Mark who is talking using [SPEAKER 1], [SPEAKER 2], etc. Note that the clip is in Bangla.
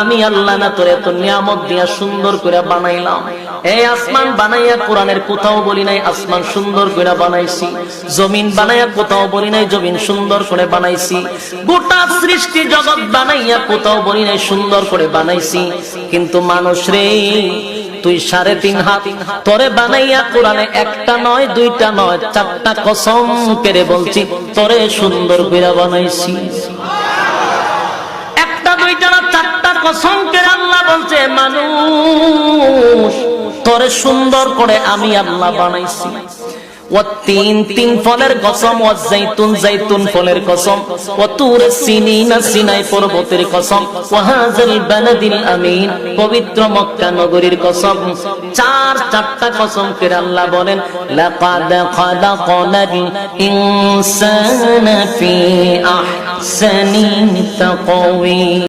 [SPEAKER 1] আমি আল্লাহ না তোরে এত নিয়ামত দিয়া সুন্দর করে বানাইলাম। এই আসমান বানাইয়া কোরআনের কোথাও বলি নাই আসমান সুন্দর করে বানাইছি, জমিন বানাইয়া কোথাও বলি নাই জমিন সুন্দর করে বানাইছি, গোটা সৃষ্টি জগৎ বানাইয়া কোথাও বলি নাই সুন্দর করে বানাইছি। কিন্তু মানুষ রে, তুই 3.5 হাত তোরে বানাইয়া কোরআনে একটা নয় দুইটা নয় 4টা কসম করে বলছি তোরে সুন্দর করে বানাইছি। একটা দুইটা না 4টা কসম করে আল্লাহ বলছে মানুষ তোরে সুন্দর করে আমি আল্লাহ বানাইছি। তিন ফলের কসম, জাইতুন ফলের কসম, সিনাই পর্বতের কসম, ওয়াহাযাল বালাদিল আমিন পবিত্র মক্কা নগরীর কসম। 4টা কসম করে আল্লাহ বলেন লাকাদ খালাকনাল ইনসানা ফি আহসানি তাকওয়িম।